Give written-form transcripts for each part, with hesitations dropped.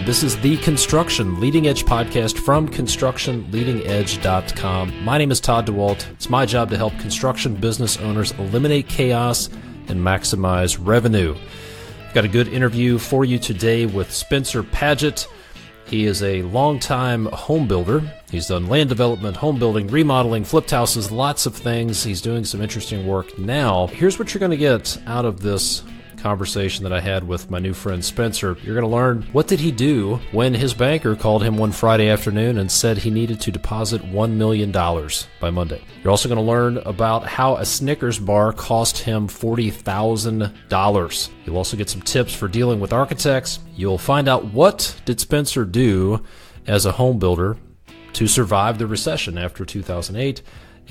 This is the Construction Leading Edge podcast from constructionleadingedge.com. My name is Todd DeWalt. It's my job to help construction business owners eliminate chaos and maximize revenue. I've got a good interview for you today with Spencer Padgett. He is a longtime home builder. He's done land development, home building, remodeling, flipped houses, lots of things. He's doing some interesting work now. Here's what you're going to get out of this conversation that I had with my new friend Spencer. You're going to learn what did he do when his banker called him one Friday afternoon and said he needed to deposit $1 million by Monday. You're also going to learn about how a Snickers bar cost him $40,000. You'll also get some tips for dealing with architects. You'll find out what did Spencer do as a home builder to survive the recession after 2008.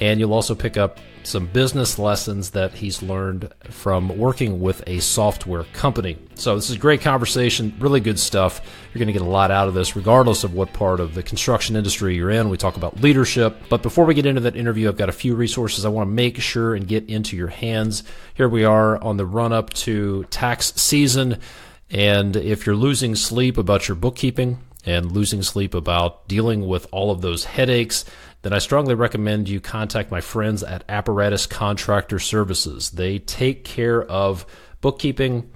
And you'll also pick up some business lessons that he's learned from working with a software company. So this is a great conversation, really good stuff. You're going to get a lot out of this, regardless of what part of the construction industry you're in. We talk about leadership. But before we get into that interview, I've got a few resources I want to make sure and get into your hands. Here we are on the run-up to tax season. And if you're losing sleep about your bookkeeping and losing sleep about dealing with all of those headaches, then I strongly recommend you contact my friends at Apparatus Contractor Services. They take care of bookkeeping,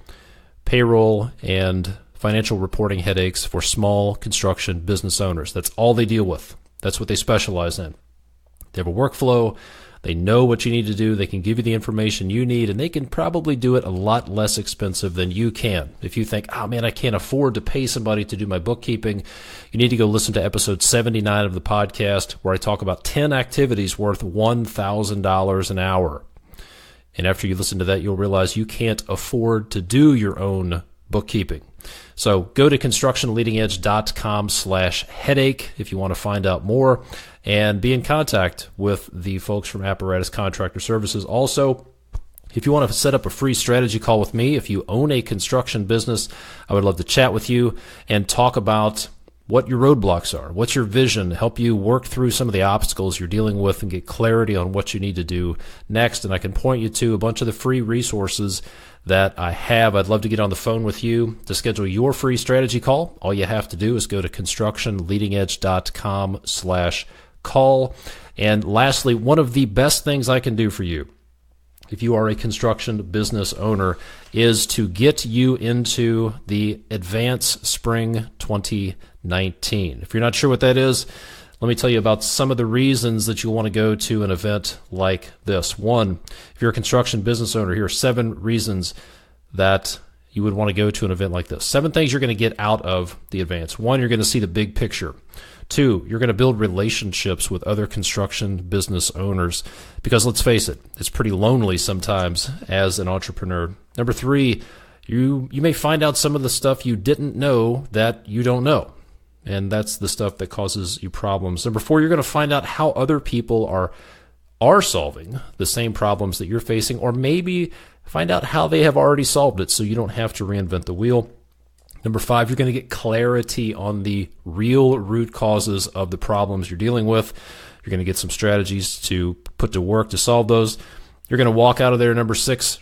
payroll, and financial reporting headaches for small construction business owners. That's all they deal with. That's what they specialize in. They have a workflow. They know what you need to do. They can give you the information you need, and they can probably do it a lot less expensive than you can. If you think, oh man, I can't afford to pay somebody to do my bookkeeping, you need to go listen to episode 79 of the podcast where I talk about 10 activities worth $1,000 an hour. And after you listen to that, you'll realize you can't afford to do your own bookkeeping. So go to constructionleadingedge.com/headache if you want to find out more and be in contact with the folks from Apparatus Contractor Services. Also, if you want to set up a free strategy call with me, if you own a construction business, I would love to chat with you and talk about what your roadblocks are, what's your vision, help you work through some of the obstacles you're dealing with and get clarity on what you need to do next. And I can point you to a bunch of the free resources that I have. I'd love to get on the phone with you to schedule your free strategy call. All you have to do is go to constructionleadingedge.com/call. And lastly, one of the best things I can do for you, if you are a construction business owner, is to get you into the Advance Spring 2019. If you're not sure what that is, let me tell you about some of the reasons that you want to go to an event like this. One, if you're a construction business owner, here are 7 reasons that you would want to go to an event like this. 7 things you're going to get out of the Advance. 1, you're going to see the big picture. 2, you're going to build relationships with other construction business owners because let's face it, it's pretty lonely sometimes as an entrepreneur. Number 3, you may find out some of the stuff you didn't know that you don't know. And that's the stuff that causes you problems. Number 4, you're going to find out how other people are solving the same problems that you're facing, or maybe find out how they have already solved it so you don't have to reinvent the wheel. Number 5, you're going to get clarity on the real root causes of the problems you're dealing with. You're going to get some strategies to put to work to solve those. You're going to walk out of there, number 6,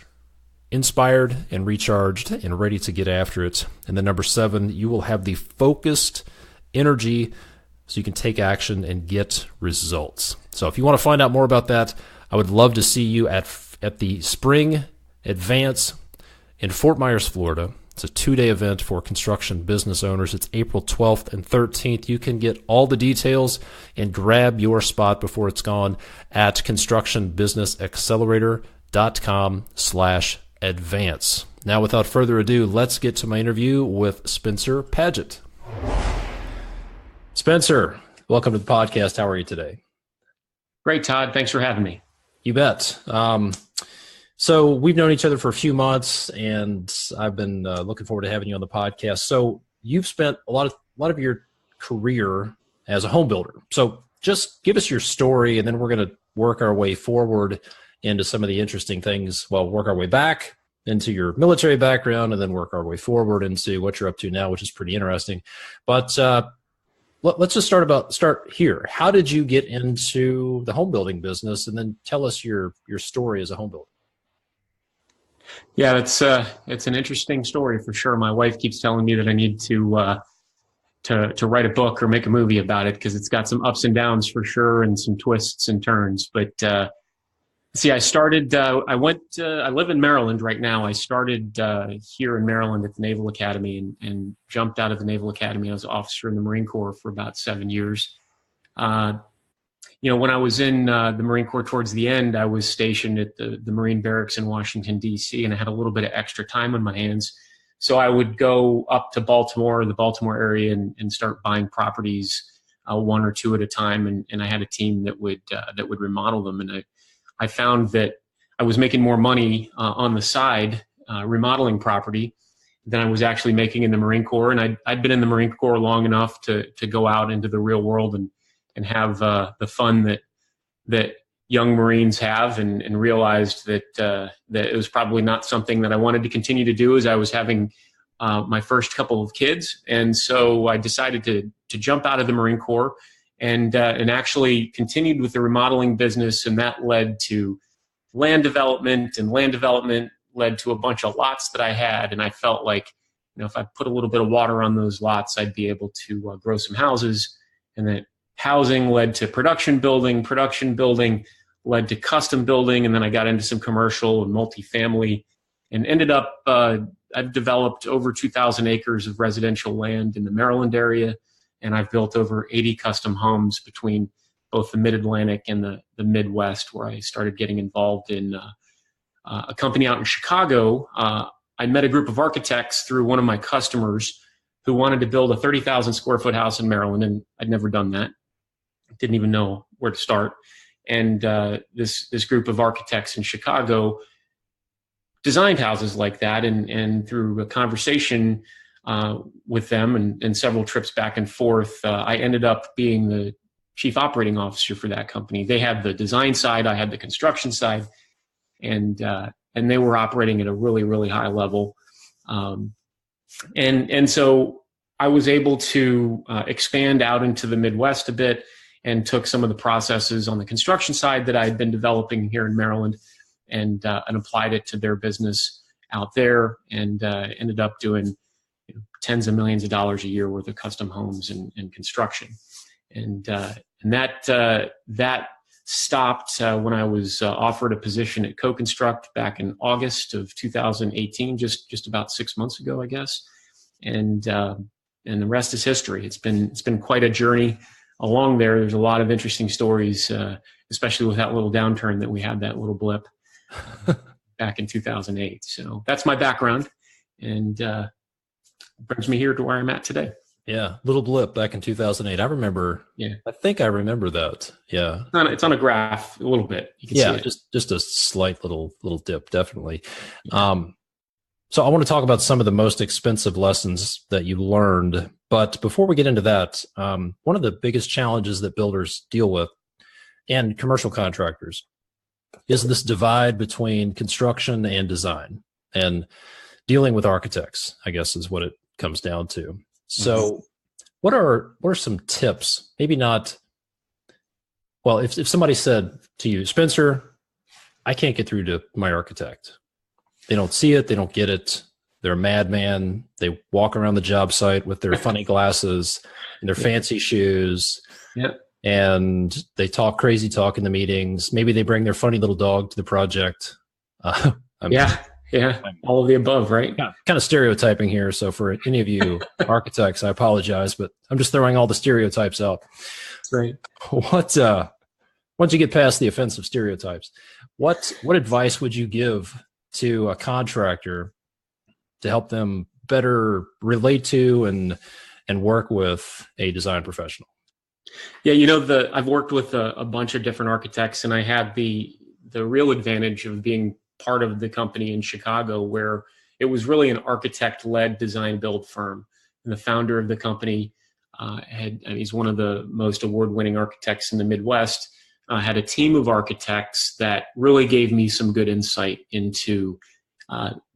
inspired and recharged and ready to get after it. And then number 7, you will have the focused energy so you can take action and get results. So if you want to find out more about that, I would love to see you at the Spring Advance in Fort Myers, Florida. It's a 2-day event for construction business owners. It's April 12th and 13th. You can get all the details and grab your spot before it's gone at constructionbusinessaccelerator.com/advance. Now, without further ado, let's get to my interview with Spencer Padgett. Spencer, welcome to the podcast. How are you today? Great, Todd. Thanks for having me. You bet. So we've known each other for a few months, and I've been looking forward to having you on the podcast. So you've spent a lot of your career as a home builder. So just give us your story, and then we're going to work our way forward into some of the interesting things. Well, work our way back into your military background, and then work our way forward into what you're up to now, which is pretty interesting. But let's just start here. How did you get into the home building business, and then tell us your story as a home builder? Yeah, it's an interesting story for sure. My wife keeps telling me that I need to to write a book or make a movie about it, because it's got some ups and downs for sure and some twists and turns. But see, I started. I live in Maryland right now. I started here in Maryland at the Naval Academy and jumped out of the Naval Academy. I was an officer in the Marine Corps for about 7 years. When I was in the Marine Corps towards the end, I was stationed at the Marine Barracks in Washington, D.C., and I had a little bit of extra time on my hands. So I would go up to Baltimore, the Baltimore area, and start buying properties one or two at a time. And I had a team that would remodel them. And I found that I was making more money on the side remodeling property than I was actually making in the Marine Corps. And I'd been in the Marine Corps long enough to go out into the real world and have the fun that young Marines have, and realized that it was probably not something that I wanted to continue to do as I was having my first couple of kids. And so I decided to jump out of the Marine Corps and actually continued with the remodeling business. And that led to land development, and land development led to a bunch of lots that I had. And I felt like, if I put a little bit of water on those lots, I'd be able to grow some houses. And that housing led to production building led to custom building, and then I got into some commercial and multifamily, and ended up, I've developed over 2,000 acres of residential land in the Maryland area, and I've built over 80 custom homes between both the Mid-Atlantic and the Midwest, where I started getting involved in a company out in Chicago. I met a group of architects through one of my customers who wanted to build a 30,000 square foot house in Maryland, and I'd never done that. Didn't even know where to start. And this group of architects in Chicago designed houses like that. And through a conversation with them and several trips back and forth, I ended up being the chief operating officer for that company. They had the design side, I had the construction side, and they were operating at a really, really high level. And so I was able to expand out into the Midwest a bit, and took some of the processes on the construction side that I had been developing here in Maryland and applied it to their business out there, and ended up doing tens of millions of dollars a year worth of custom homes and construction. And that stopped when I was offered a position at CoConstruct back in August of 2018, just about 6 months ago, I guess. And the rest is history. It's been quite a journey along there. There's a lot of interesting stories, especially with that little downturn that we had, that little blip back in 2008. So that's my background, and brings me here to where I'm at today. Yeah, little blip back in 2008. I remember. Yeah, I think I remember that. Yeah, it's on a graph a little bit. You can see it. just a slight little dip, definitely. Yeah. So I want to talk about some of the most expensive lessons that you learned. But before we get into that, one of the biggest challenges that builders deal with, and commercial contractors, is this divide between construction and design, and dealing with architects, I guess, is what it comes down to. So what are some tips? Maybe not, well, if somebody said to you, Spencer, I can't get through to my architect. They don't see it. They don't get it. They're a madman. They walk around the job site with their funny glasses and their fancy shoes. Yep. And they talk crazy talk in the meetings. Maybe they bring their funny little dog to the project. Yeah. All of the above, right? Kind of stereotyping here. So for any of you architects, I apologize, but I'm just throwing all the stereotypes out. Right. Once you get past the offensive stereotypes, what advice would you give to a contractor to help them better relate to and work with a design professional? Yeah, I've worked with a bunch of different architects, and I had the real advantage of being part of the company in Chicago, where it was really an architect-led design build firm. And the founder of the company he's one of the most award-winning architects in the Midwest, had a team of architects that really gave me some good insight into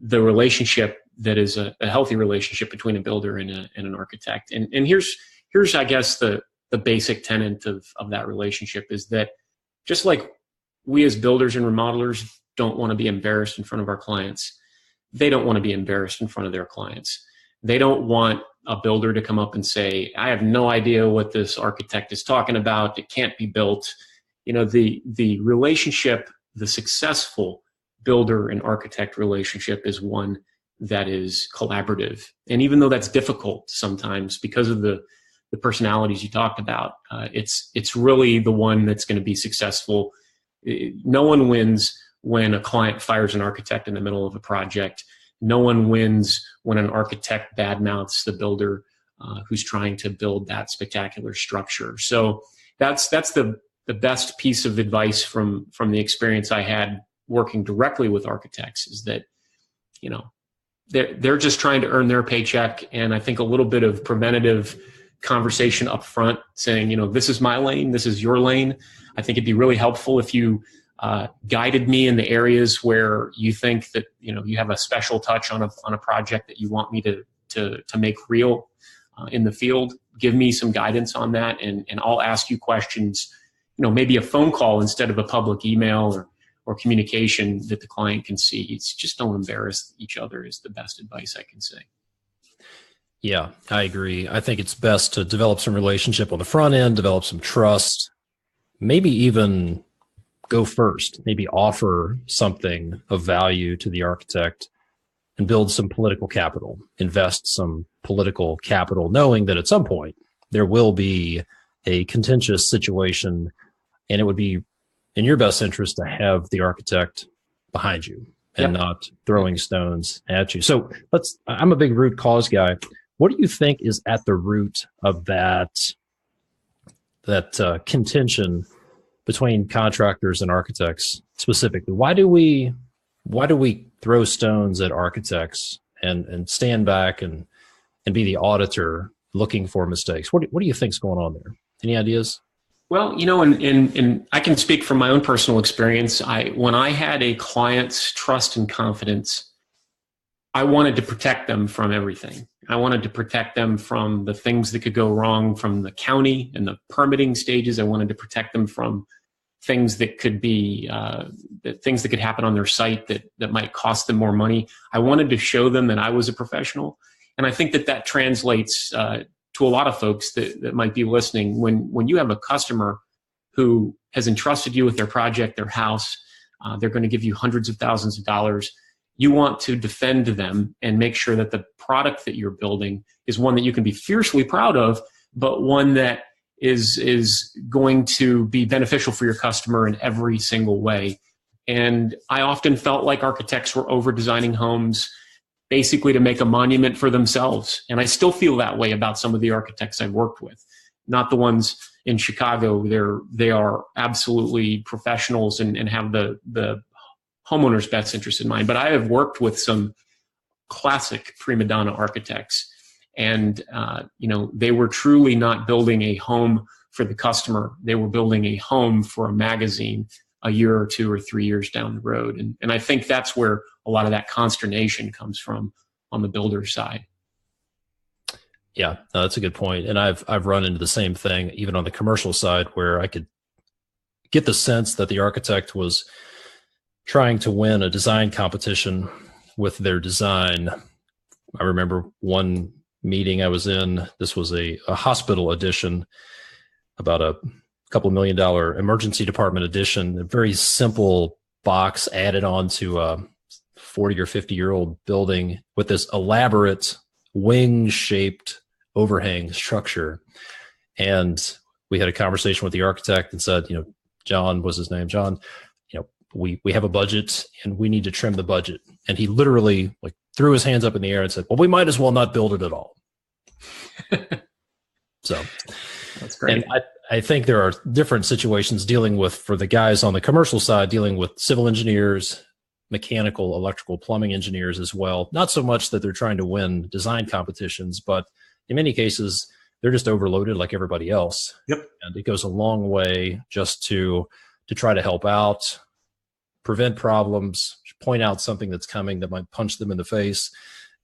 the relationship that is a healthy relationship between a builder and an architect. And here's I guess the basic tenet of that relationship is that just like we as builders and remodelers don't want to be embarrassed in front of our clients, they don't want to be embarrassed in front of their clients. They don't want a builder to come up and say, I have no idea what this architect is talking about. It can't be built. The relationship, the successful builder and architect relationship is one that is collaborative. And even though that's difficult sometimes because of the personalities you talked about, it's really the one that's going to be successful. No one wins when a client fires an architect in the middle of a project. No one wins when an architect badmouths the builder who's trying to build that spectacular structure. So that's the best piece of advice from the experience I had working directly with architects, is that, they're just trying to earn their paycheck. And I think a little bit of preventative conversation up front, saying, this is my lane, this is your lane. I think it'd be really helpful if you guided me in the areas where you think that, you have a special touch on a project that you want me to make real in the field. Give me some guidance on that, and I'll ask you questions, maybe a phone call instead of a public email or communication that the client can see. It's just don't embarrass each other is the best advice I can say. Yeah, I agree. I think it's best to develop some relationship on the front end, develop some trust, maybe even go first, maybe offer something of value to the architect and build some political capital, invest some political capital, knowing that at some point there will be a contentious situation, and it would be in your best interest to have the architect behind you and not throwing stones at you. So I'm a big root cause guy. What do you think is at the root of that contention between contractors and architects specifically? Why do we throw stones at architects and stand back and be the auditor looking for mistakes? What do you think's going on there? Any ideas? Well, and I can speak from my own personal experience. When I had a client's trust and confidence, I wanted to protect them from everything. I wanted to protect them from the things that could go wrong from the county and the permitting stages. I wanted to protect them from things that could be things that could happen on their site that might cost them more money. I wanted to show them that I was a professional, and I think that translates to a lot of folks that might be listening. When you have a customer who has entrusted you with their project, their house, they're going to give you hundreds of thousands of dollars. You want to defend them and make sure that the product that you're building is one that you can be fiercely proud of, but one that is going to be beneficial for your customer in every single way. And I often felt like architects were over-designing homes basically to make a monument for themselves. And I still feel that way about some of the architects I've worked with. Not the ones in Chicago. They are absolutely professionals and have the homeowner's best interest in mind. But I have worked with some classic prima donna architects, and they were truly not building a home for the customer. They were building a home for a magazine a year or 2 or 3 years down the road. And I think that's where a lot of that consternation comes from on the builder side. Yeah, no, that's a good point. And I've run into the same thing, even on the commercial side, where I could get the sense that the architect was trying to win a design competition with their design. I remember one meeting I was in, this was a hospital addition, about a couple $1 million emergency department addition, a very simple box added on to a 40 or 50-year-old building with this elaborate wing-shaped overhang structure. And we had a conversation with the architect and said, John was his name, John, we have a budget and we need to trim the budget. And he literally threw his hands up in the air and said, well, we might as well not build it at all. So that's great. And I think there are different situations for the guys on the commercial side, dealing with civil engineers, mechanical, electrical, plumbing engineers as well. Not so much that they're trying to win design competitions, but in many cases, they're just overloaded like everybody else. Yep. And it goes a long way just to try to help out, prevent problems, point out something that's coming that might punch them in the face,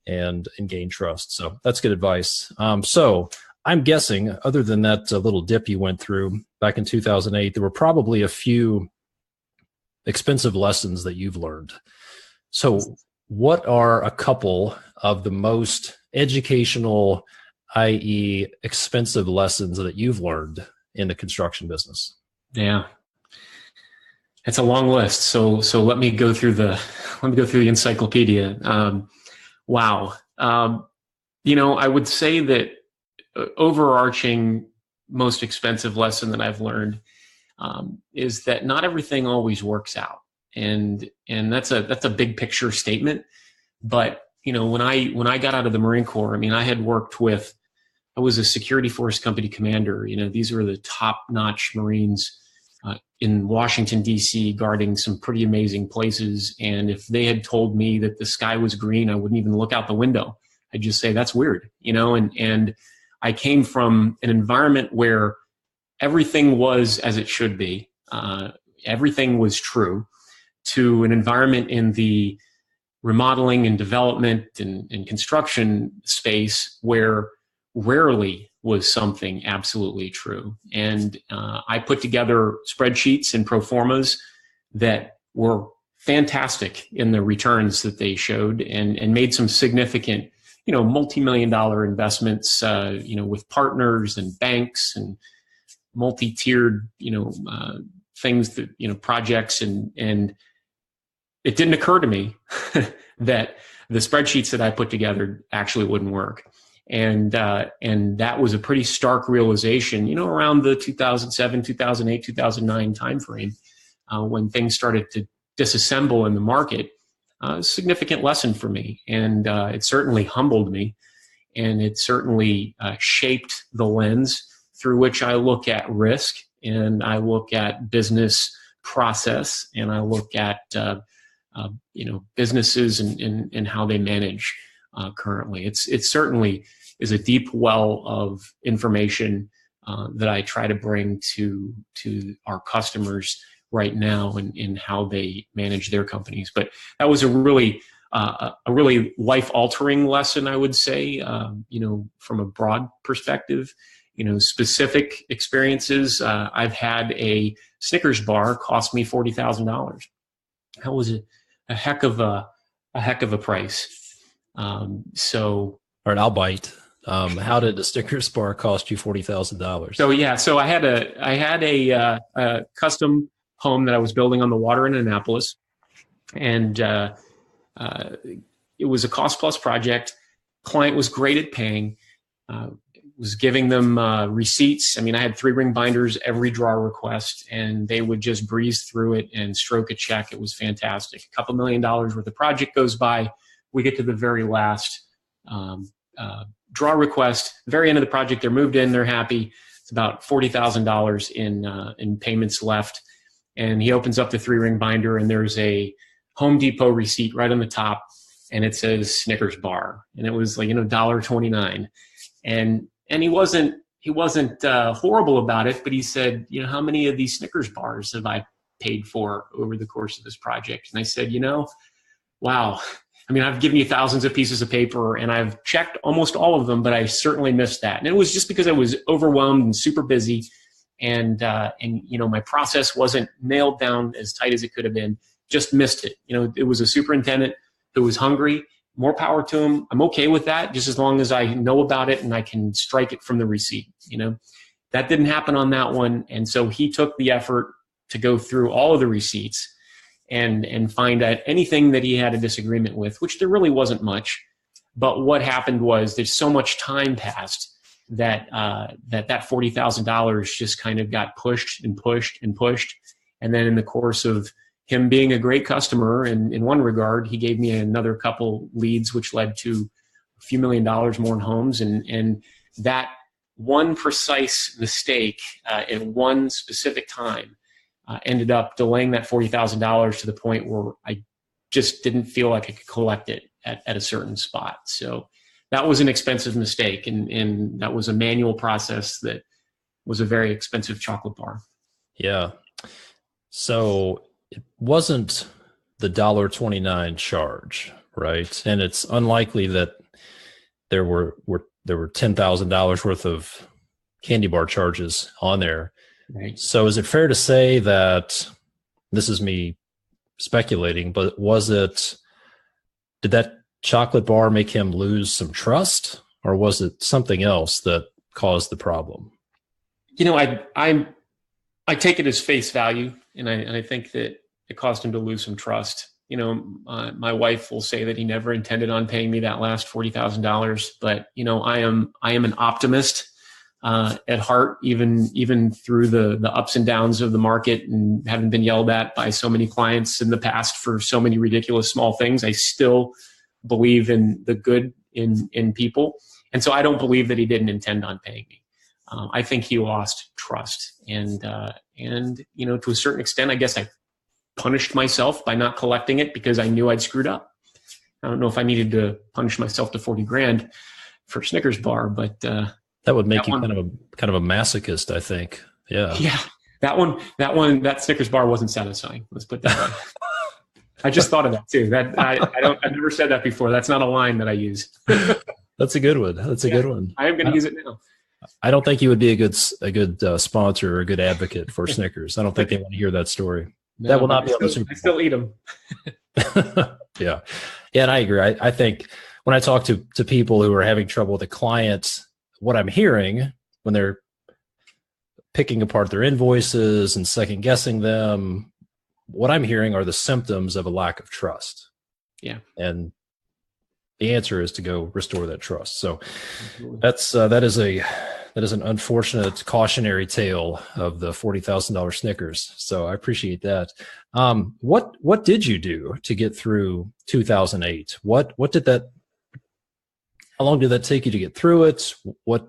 and gain trust. So that's good advice. So I'm guessing, other than that little dip you went through back in 2008, there were probably a few expensive lessons that you've learned. So what are a couple of the most educational i.e. expensive lessons that you've learned in the construction business? Yeah. It's a long list. So let me go through the encyclopedia. Wow. I would say that overarching most expensive lesson that I've learned is that not everything always works out. And that's a big picture statement. But, when I got out of the Marine Corps, I was a security force company commander. These were the top notch Marines in Washington, D.C., guarding some pretty amazing places. And if they had told me that the sky was green, I wouldn't even look out the window. I'd just say, that's weird, and I came from an environment where everything was as it should be. Everything was true, to an environment in the remodeling and development and construction space where rarely was something absolutely true. And I put together spreadsheets and pro formas that were fantastic in the returns that they showed, and made some significant, multi-million-dollar investments, with partners and banks and multi-tiered, things that, projects. And it didn't occur to me that the spreadsheets that I put together actually wouldn't work. And that was a pretty stark realization, around the 2007, 2008, 2009 timeframe, when things started to disassemble in the market. A significant lesson for me. And it certainly humbled me. And it certainly shaped the lens through which I look at risk, and I look at business process, and I look at businesses and how they manage currently. It certainly is a deep well of information that I try to bring to our customers right now in how they manage their companies. But that was a really life-altering lesson, I would say, from a broad perspective. Specific experiences. I've had a Snickers bar cost me $40,000. That was a heck of a price. All right, I'll bite. How did the Snickers bar cost you $40,000? So I had a custom home that I was building on the water in Annapolis, and it was a cost plus project. Client was great at paying. Was giving them receipts. I had 3-ring binders every draw request, and they would just breeze through it and stroke a check. It was fantastic. A couple $1 million worth of project goes by. We get to the very last draw request. Very end of the project, they're moved in, they're happy. It's about $40,000 in payments left. And he opens up the 3-ring binder, and there's a Home Depot receipt right on the top, and it says Snickers Bar, and it was like $1.29. And he wasn't horrible about it, but he said, how many of these Snickers bars have I paid for over the course of this project? And I said, wow. I've given you thousands of pieces of paper, and I've checked almost all of them, but I certainly missed that. And it was just because I was overwhelmed and super busy, and my process wasn't nailed down as tight as it could have been. Just missed it. It was a superintendent who was hungry. More power to him. I'm okay with that, just as long as I know about it and I can strike it from the receipt. That didn't happen on that one. And so he took the effort to go through all of the receipts and find out anything that he had a disagreement with, which there really wasn't much. But what happened was there's so much time passed that that $40,000 just kind of got pushed and pushed and pushed. And then in the course of him being a great customer, and in one regard, he gave me another couple leads, which led to a few $1 million more in homes. And that one precise mistake in one specific time ended up delaying that $40,000 to the point where I just didn't feel like I could collect it at a certain spot. So that was an expensive mistake, and that was a manual process that was a very expensive chocolate bar. Yeah. So it wasn't the $1.29 charge, right? And it's unlikely that there were $10,000 worth of candy bar charges on there. Right. So is it fair to say that, this is me speculating, but did that chocolate bar make him lose some trust? or was it something else that caused the problem? I take it as face value, and I think that it caused him to lose some trust. My wife will say that he never intended on paying me that last $40,000, but I am an optimist at heart, even through the ups and downs of the market, and having been yelled at by so many clients in the past for so many ridiculous small things. I still believe in the good in people, and so I don't believe that he didn't intend on paying me. I think he lost trust, and to a certain extent, I guess I punished myself by not collecting it because I knew I'd screwed up. I don't know if I needed to punish myself to 40 grand for Snickers Bar, but that would make you kind of a masochist, I think. Yeah. Yeah. That Snickers Bar wasn't satisfying. Let's put that way. I just thought of that too. I've never said that before. That's not a line that I use. That's a good one. That's a good one. I am going to use it now. I don't think you would be a good sponsor or a good advocate for Snickers. I don't think they want to hear that story. No, that will not be on the Super Bowl. I still eat them. Yeah. And I agree. I think when I talk to people who are having trouble with a client, what I'm hearing when they're picking apart their invoices and second guessing them, what I'm hearing are the symptoms of a lack of trust. Yeah. And the answer is to go restore that trust. So that is an unfortunate cautionary tale of the $40,000 Snickers. So I appreciate that. What did you do to get through 2008? How long did that take you to get through it? What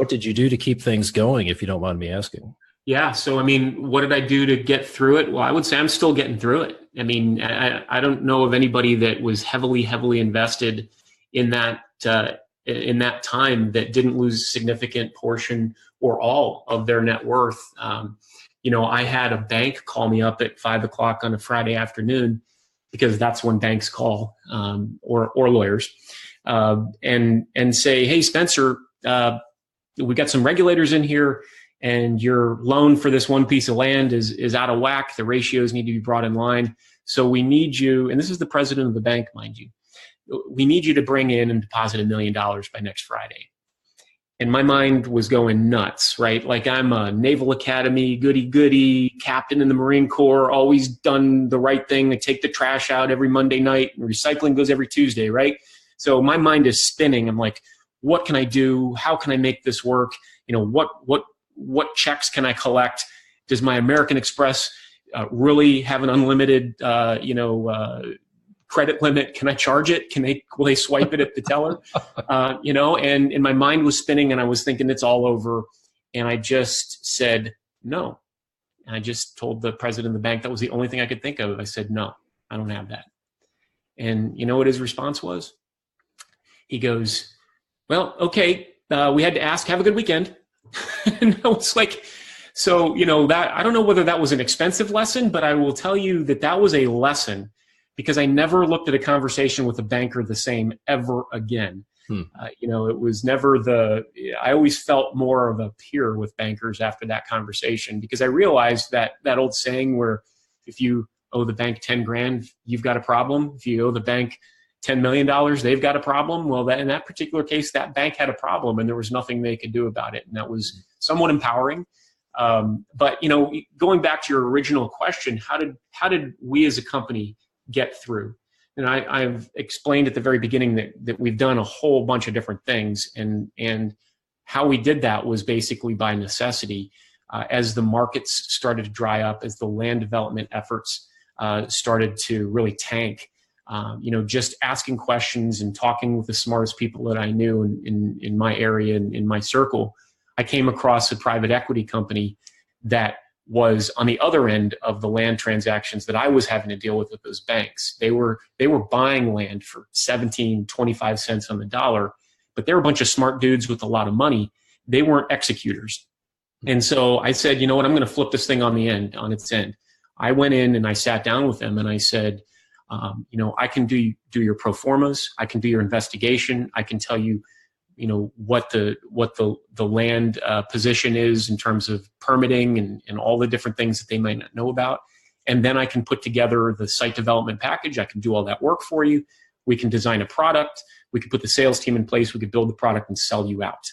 did you do to keep things going, if you don't mind me asking? Yeah. So, what did I do to get through it? Well, I would say I'm still getting through it. I don't know of anybody that was heavily invested in that time that didn't lose a significant portion or all of their net worth. I had a bank call me up at 5:00 on a Friday afternoon, because that's when banks call, or lawyers, and say, "Hey, Spencer, we got some regulators in here, and your loan for this one piece of land is out of whack. The ratios need to be brought in line. So we need you," and this is the president of the bank, mind you, "we need you to bring in and deposit $1 million by next Friday." And my mind was going nuts, right? Like, I'm a Naval Academy goody captain in the Marine Corps, always done the right thing. I take the trash out every Monday night, and recycling goes every Tuesday, right? So my mind is spinning. I'm like, what can I do? How can I make this work? What checks can I collect? Does my American Express really have an unlimited, credit limit? Can I charge it? Will they swipe it at the teller? And my mind was spinning, and I was thinking it's all over. And I just said no. And I just told the president of the bank, that was the only thing I could think of. I said, "No, I don't have that." And you know what his response was? He goes, "Well, okay, we had to ask, have a good weekend." And I was like, so, that, I don't know whether that was an expensive lesson, but I will tell you that was a lesson, because I never looked at a conversation with a banker the same ever again. It was never I always felt more of a peer with bankers after that conversation, because I realized that old saying where if you owe the bank 10 grand, you've got a problem. If you owe the bank $10 million, they've got a problem. Well, in that particular case, that bank had a problem, and there was nothing they could do about it. And that was somewhat empowering. But going back to your original question, how did we as a company get through? And I've explained at the very beginning that we've done a whole bunch of different things, and how we did that was basically by necessity. As the markets started to dry up, as the land development efforts started to really tank, just asking questions and talking with the smartest people that I knew in my area and in my circle, I came across a private equity company that was on the other end of the land transactions that I was having to deal with those banks. They were buying land for 17, 25 cents on the dollar, but they were a bunch of smart dudes with a lot of money. They weren't executors. And so I said, you know what, I'm going to flip this thing on its end. I went in and I sat down with them and I said, I can do your pro formas. I can do your investigation. I can tell you, what the land position is in terms of permitting and all the different things that they might not know about. And then I can put together the site development package. I can do all that work for you. we can design a product, we could put the sales team in place, we could build the product and sell you out,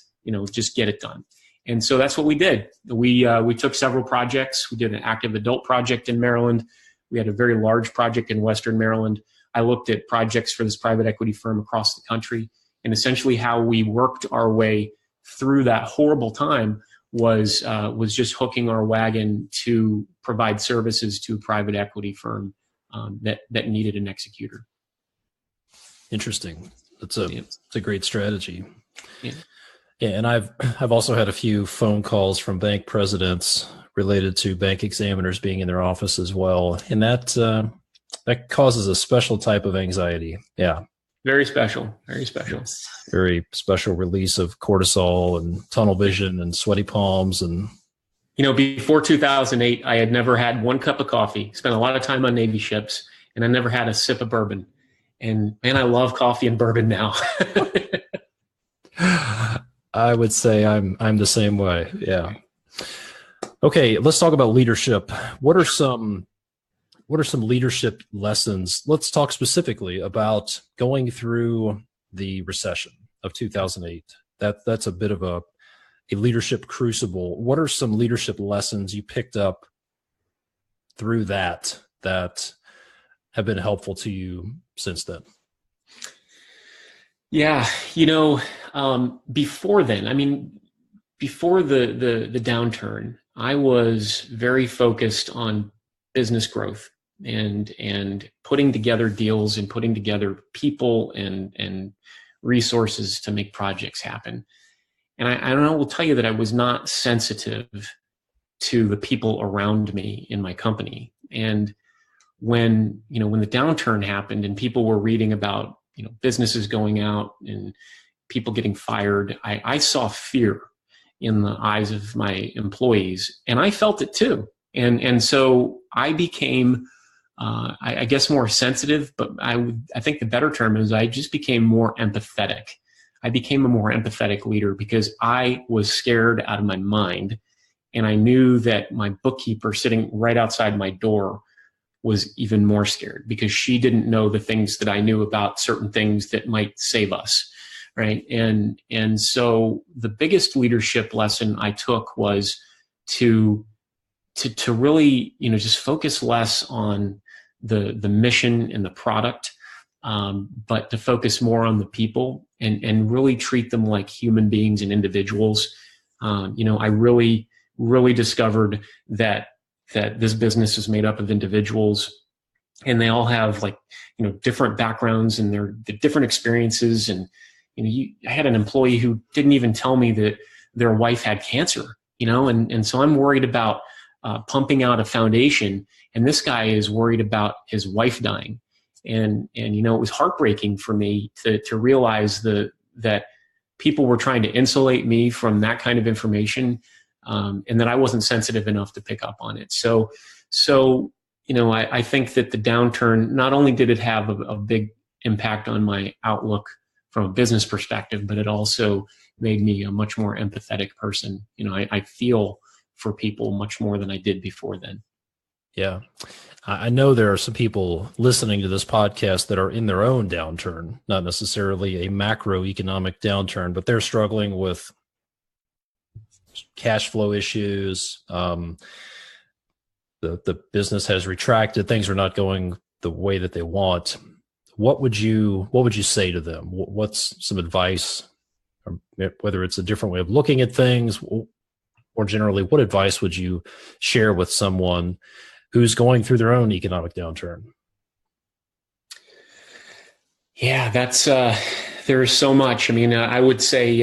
just get it done. And so that's what we did. We took several projects. We did an active adult project in Maryland. We had a very large project in Western Maryland. I looked at projects for this private equity firm across the country. And essentially how we worked our way through that horrible time was just hooking our wagon to provide services to a private equity firm that needed an executor. Interesting. It's a great strategy. Yeah. Yeah, and I've also had a few phone calls from bank presidents related to bank examiners being in their office as well, and that causes a special type of anxiety. Yeah, very special, very special, very special release of cortisol and tunnel vision and sweaty palms. And before 2008, I had never had one cup of coffee. Spent a lot of time on Navy ships, and I never had a sip of bourbon. And man, I love coffee and bourbon now. I would say I'm the same way. Yeah. Okay, let's talk about leadership. What are some leadership lessons? Let's talk specifically about going through the recession of 2008. That's a bit of a leadership crucible. What are some leadership lessons you picked up through that have been helpful to you since then? Yeah, before then, before the downturn, I was very focused on business growth and putting together deals and putting together people and resources to make projects happen. And I will tell you that I was not sensitive to the people around me in my company. And when the downturn happened and people were reading about businesses going out and people getting fired, I saw fear in the eyes of my employees, and I felt it too. And so I became, I guess, more sensitive, but I think the better term is I just became more empathetic. I became a more empathetic leader because I was scared out of my mind, and I knew that my bookkeeper sitting right outside my door was even more scared because she didn't know the things that I knew about certain things that might save us, right? And so the biggest leadership lesson I took was to really, just focus less on the mission and the product, but to focus more on the people and really treat them like human beings and individuals. I really discovered that this business is made up of individuals, and they all have different backgrounds and their different experiences. And I had an employee who didn't even tell me that their wife had cancer. And so I'm worried about pumping out a foundation, and this guy is worried about his wife dying. And it was heartbreaking for me to realize that people were trying to insulate me from that kind of information. And that I wasn't sensitive enough to pick up on it. So I think that the downturn, not only did it have a big impact on my outlook from a business perspective, but it also made me a much more empathetic person. I feel for people much more than I did before then. Yeah. I know there are some people listening to this podcast that are in their own downturn, not necessarily a macroeconomic downturn, but they're struggling with cash flow issues. The business has retracted. Things are not going the way that they want. What would you say to them? What's some advice, whether it's a different way of looking at things, or generally, what advice would you share with someone who's going through their own economic downturn? Yeah, there's so much. I would say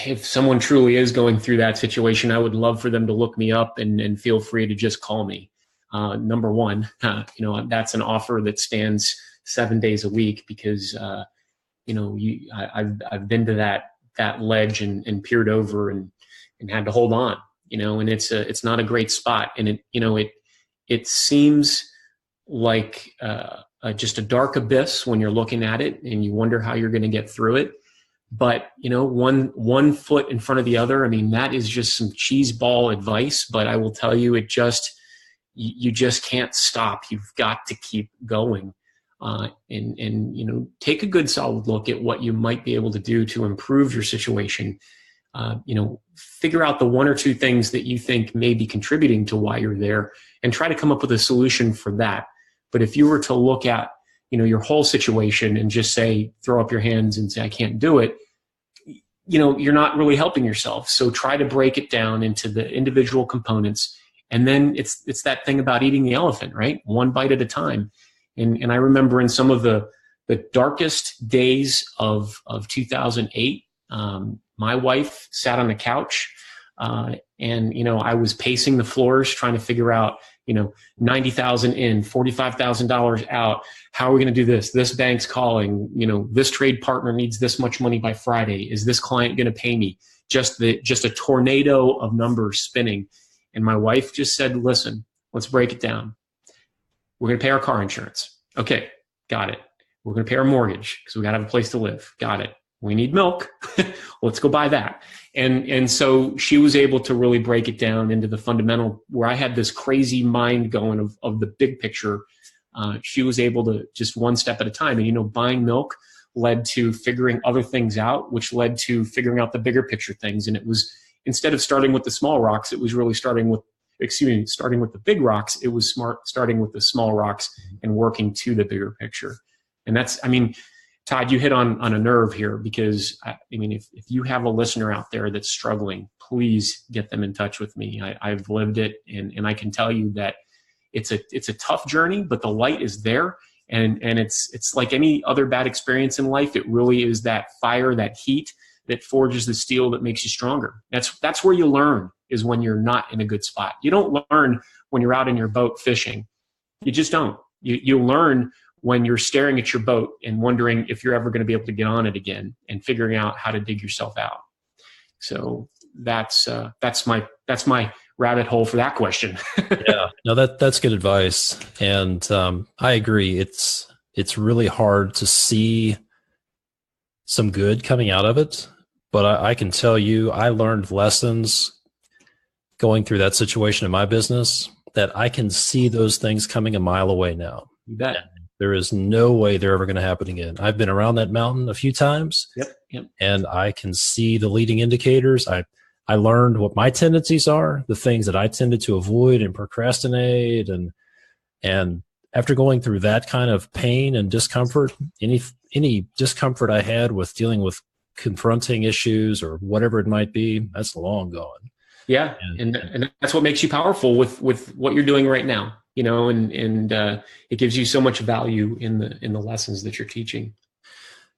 if someone truly is going through that situation, I would love for them to look me up and feel free to just call me. Number one, that's an offer that stands 7 days a week because, I've been to that ledge and peered over and had to hold on, and it's not a great spot. And it seems like just a dark abyss when you're looking at it and you wonder how you're going to get through it. But, one foot in front of the other, that is just some cheese ball advice, but I will tell you, you just can't stop. You've got to keep going. and take a good solid look at what you might be able to do to improve your situation. Figure out the one or two things that you think may be contributing to why you're there, and try to come up with a solution for that. But if you were to look at your whole situation and just throw up your hands and say, I can't do it, you're not really helping yourself. So try to break it down into the individual components. And then it's that thing about eating the elephant, right? One bite at a time. And I remember in some of the darkest days of 2008, my wife sat on the couch, and I was pacing the floors trying to figure out, $90,000 in, $45,000 out. How are we going to do this? This bank's calling. This trade partner needs this much money by Friday. Is this client going to pay me? Just a tornado of numbers spinning. And my wife just said, listen, let's break it down. We're going to pay our car insurance. Okay, got it. We're going to pay our mortgage because we got to have a place to live. Got it. We need milk. Let's go buy that. And so she was able to really break it down into the fundamental, where I had this crazy mind going of the big picture. She was able to just one step at a time. And, buying milk led to figuring other things out, which led to figuring out the bigger picture things. And it was, instead of starting with the small rocks, it was really starting with the big rocks. It was starting with the small rocks and working to the bigger picture. And that's, Todd, you hit on a nerve here, because if you have a listener out there that's struggling, please get them in touch with me. I've lived it, and I can tell you that it's a tough journey, but the light is there, and it's like any other bad experience in life. It really is that fire, that heat that forges the steel that makes you stronger. That's where you learn, is when you're not in a good spot. You don't learn when you're out in your boat fishing. You just don't. You learn when you're staring at your boat and wondering if you're ever going to be able to get on it again, and figuring out how to dig yourself out. So that's my rabbit hole for that question. Yeah, no, that's good advice. And I agree. It's really hard to see some good coming out of it, but I can tell you, I learned lessons going through that situation in my business that I can see those things coming a mile away now. You bet. There is no way they're ever going to happen again. I've been around that mountain a few times. Yep. And I can see the leading indicators. I learned what my tendencies are, the things that I tended to avoid and procrastinate. And after going through that kind of pain and discomfort, any discomfort I had with dealing with confronting issues or whatever it might be, that's long gone. Yeah. And that's what makes you powerful with what you're doing right now. And it gives you so much value in the lessons that you're teaching.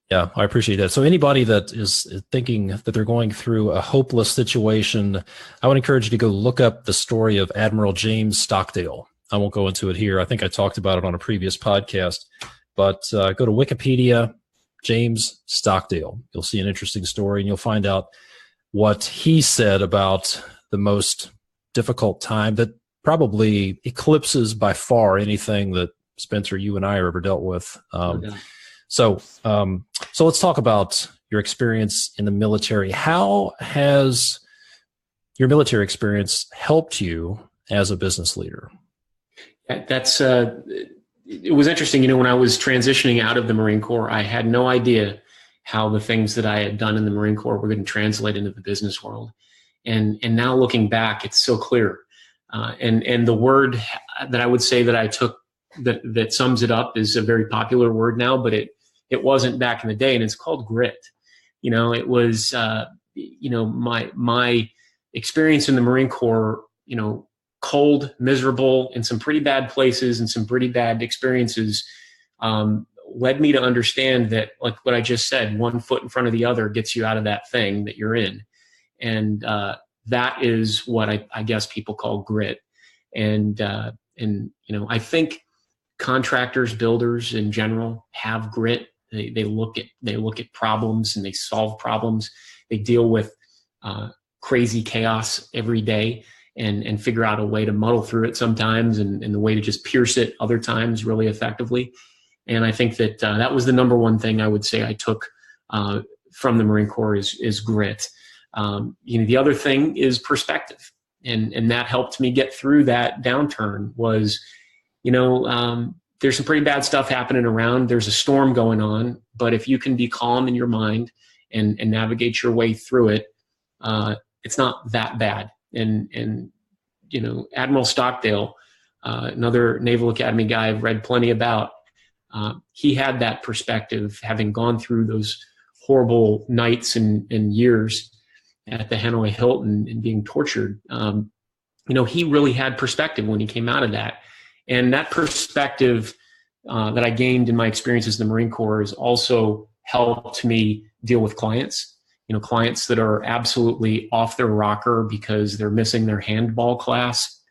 Yeah, I appreciate that. So anybody that is thinking that they're going through a hopeless situation, I would encourage you to go look up the story of Admiral James Stockdale. I won't go into it here. I think I talked about it on a previous podcast, but go to Wikipedia, James Stockdale. You'll see an interesting story, and you'll find out what he said about the most difficult time that probably eclipses by far anything that Spencer, you and I ever dealt with. So let's talk about your experience in the military. How has your military experience helped you as a business leader? That's it was interesting. When I was transitioning out of the Marine Corps, I had no idea how the things that I had done in the Marine Corps were going to translate into the business world. And now looking back, it's so clear. And the word that I would say that I took that sums it up is a very popular word now, but it wasn't back in the day, and it's called grit. It was my experience in the Marine Corps, cold, miserable, in some pretty bad places and some pretty bad experiences, led me to understand that, like what I just said, one foot in front of the other gets you out of that thing that you're in. And that is what I guess people call grit. And I think contractors, builders in general have grit. They look at problems and they solve problems. They deal with crazy chaos every day and figure out a way to muddle through it sometimes, and the way to just pierce it other times really effectively. And I think that that was the number one thing I would say I took from the Marine Corps is grit. The other thing is perspective. And that helped me get through that downturn was, there's some pretty bad stuff happening around. There's a storm going on, but if you can be calm in your mind and navigate your way through it, it's not that bad. And Admiral Stockdale, another Naval Academy guy I've read plenty about, he had that perspective, having gone through those horrible nights and years at the Hanoi Hilton and being tortured. He really had perspective when he came out of that. And that perspective that I gained in my experiences in the Marine Corps has also helped me deal with clients. Clients that are absolutely off their rocker because they're missing their handball class,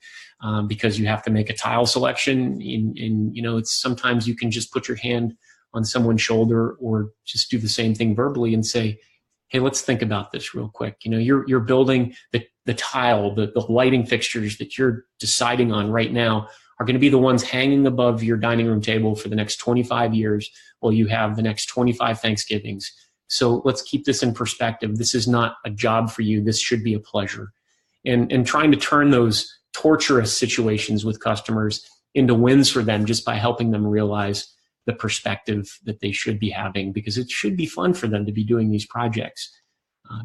because you have to make a tile selection. It's sometimes you can just put your hand on someone's shoulder or just do the same thing verbally and say, hey, let's think about this real quick. You're building the tile, the lighting fixtures that you're deciding on right now are going to be the ones hanging above your dining room table for the next 25 years while you have the next 25 Thanksgivings. So let's keep this in perspective. This is not a job for you. This should be a pleasure. And trying to turn those torturous situations with customers into wins for them just by helping them realize the perspective that they should be having, because it should be fun for them to be doing these projects.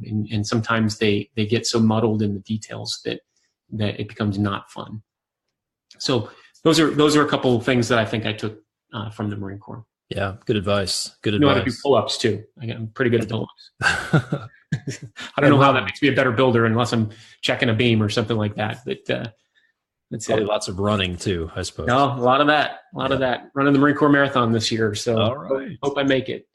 And sometimes they get so muddled in the details that it becomes not fun. So those are a couple of things that I think I took from the Marine Corps. Yeah, good advice. Good advice. You know how to do pull-ups too. I'm pretty good at pull-ups. I don't know how that makes me a better builder unless I'm checking a beam or something like that. But that's probably it. Lots of running too, I suppose. No, a lot of that. Of that. Running the Marine Corps Marathon this year. So all right. Hope I make it.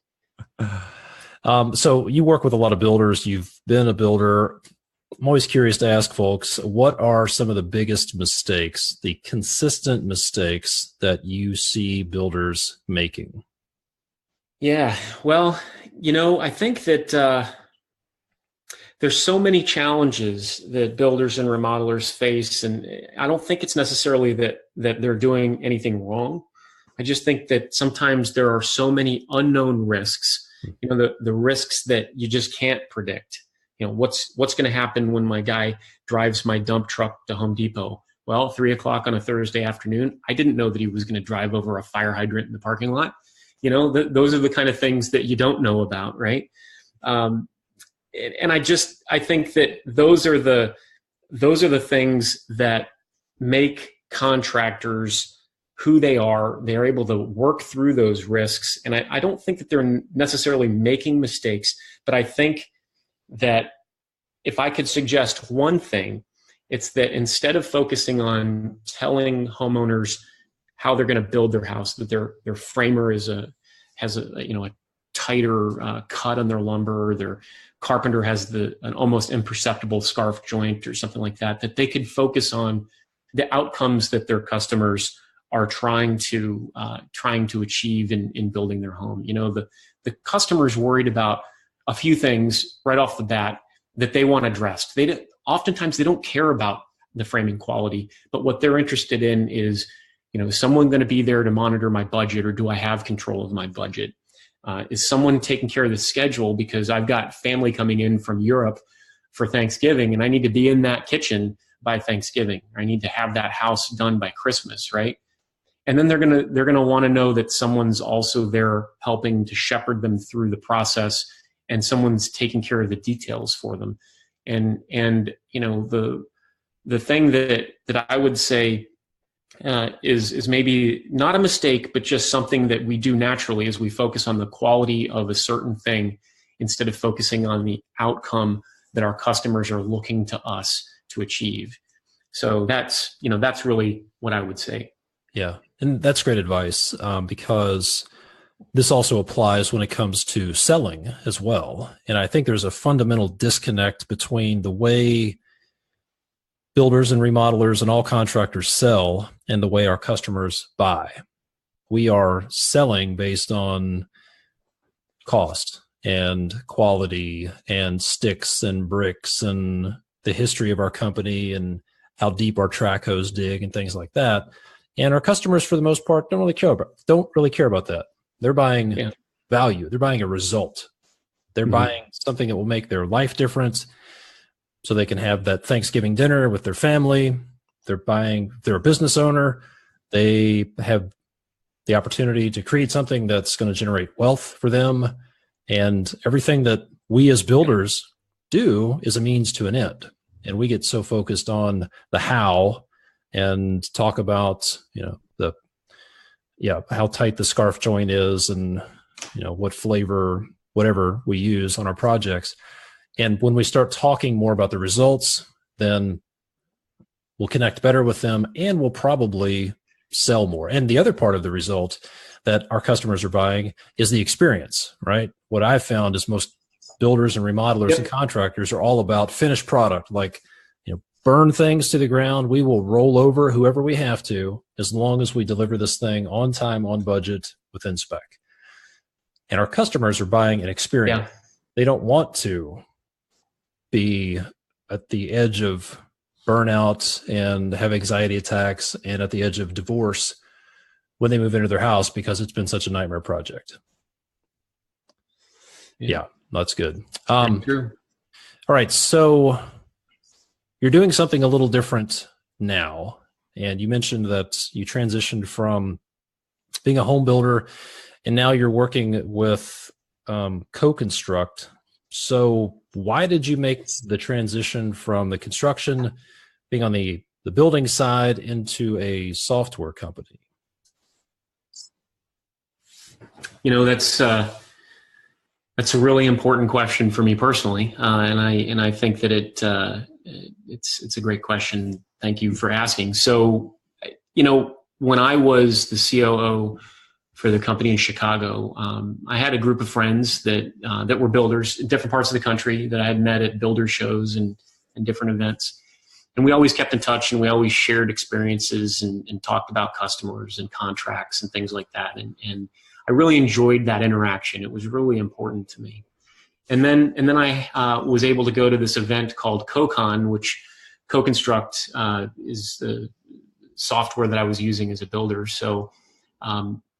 So you work with a lot of builders. You've been a builder. I'm always curious to ask folks, what are some of the biggest mistakes, the consistent mistakes that you see builders making? Yeah, well, I think that there's so many challenges that builders and remodelers face, and I don't think it's necessarily that they're doing anything wrong. I just think that sometimes there are so many unknown risks, the risks that you just can't predict. What's going to happen when my guy drives my dump truck to Home Depot? Well, 3:00 on a Thursday afternoon, I didn't know that he was going to drive over a fire hydrant in the parking lot. Those are the kind of things that you don't know about, right? And I think that those are the things that make contractors who they are. They're able to work through those risks. And I don't think that they're necessarily making mistakes, but I think that if I could suggest one thing, it's that instead of focusing on telling homeowners how they're going to build their house, that their framer has a tighter cut on their lumber, their carpenter has an almost imperceptible scarf joint or something like that, that they could focus on the outcomes that their customers are trying to achieve in building their home. The customer's worried about a few things right off the bat that they want addressed. Oftentimes they don't care about the framing quality, but what they're interested in is, is someone going to be there to monitor my budget, or do I have control of my budget? Is someone taking care of the schedule because I've got family coming in from Europe for Thanksgiving and I need to be in that kitchen by Thanksgiving, or I need to have that house done by Christmas, right? And then they're gonna want to know that someone's also there helping to shepherd them through the process, and someone's taking care of the details for them. And the thing that I would say is maybe not a mistake, but just something that we do naturally, is we focus on the quality of a certain thing instead of focusing on the outcome that our customers are looking to us to achieve. So that's really what I would say. Yeah, and that's great advice, because this also applies when it comes to selling as well. And I think there's a fundamental disconnect between the way builders and remodelers and all contractors sell and the way our customers buy. We are selling based on cost and quality and sticks and bricks and the history of our company and how deep our track hose dig and things like that. And our customers, for the most part, don't really care about that. They're buying value. They're buying a result. They're buying something that will make their life different, so they can have that Thanksgiving dinner with their family. They're a business owner. They have the opportunity to create something that's going to generate wealth for them. And everything that we as builders do is a means to an end. And we get so focused on the how and talk about, how tight the scarf joint is and, what flavor, whatever we use on our projects. And when we start talking more about the results, then we'll connect better with them and we'll probably sell more. And the other part of the result that our customers are buying is the experience, right? What I've found is most builders and remodelers and contractors are all about finished product, like, burn things to the ground. We will roll over whoever we have to, as long as we deliver this thing on time, on budget, within spec. And our customers are buying an experience. Yeah. They don't want to be at the edge of burnout and have anxiety attacks and at the edge of divorce when they move into their house because it's been such a nightmare project. Yeah, that's good. True. All right. So you're doing something a little different now. And you mentioned that you transitioned from being a home builder and now you're working with CoConstruct. So why did you make the transition from the construction, being on the building side, into a software company? That's a really important question for me personally, and I think that it's a great question. Thank you for asking. So, when I was the COO for the company in Chicago, I had a group of friends that were builders in different parts of the country that I had met at builder shows and different events. And we always kept in touch and we always shared experiences and talked about customers and contracts and things like that. And I really enjoyed that interaction. It was really important to me. And then I was able to go to this event called CoCon, which CoConstruct is the software that I was using as a builder. So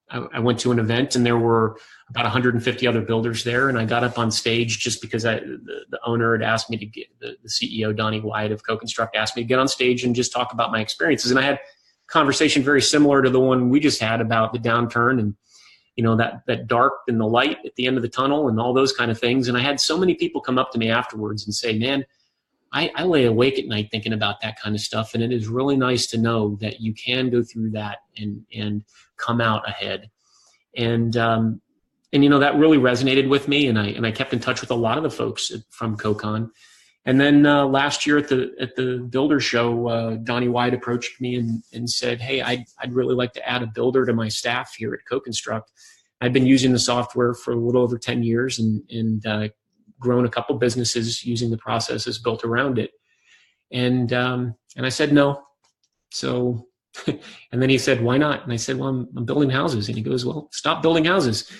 I went to an event and there were about 150 other builders there. And I got up on stage just because the owner had asked me to get, the CEO, Donnie Wyatt of CoConstruct, asked me to get on stage and just talk about my experiences. And I had a conversation very similar to the one we just had about the downturn and that dark and the light at the end of the tunnel and all those kind of things. And I had so many people come up to me afterwards and say, man, I lay awake at night thinking about that kind of stuff. And it is really nice to know that you can go through that and come out ahead. And that really resonated with me. And I kept in touch with a lot of the folks from CoCon. And then last year at the builder show, Donnie White approached me and said, hey, I'd really like to add a builder to my staff here at CoConstruct. I've been using the software for a little over 10 years and grown a couple businesses using the processes built around it. And I said no. So, and then he said, why not? And I said, well, I'm building houses. And he goes, well, stop building houses.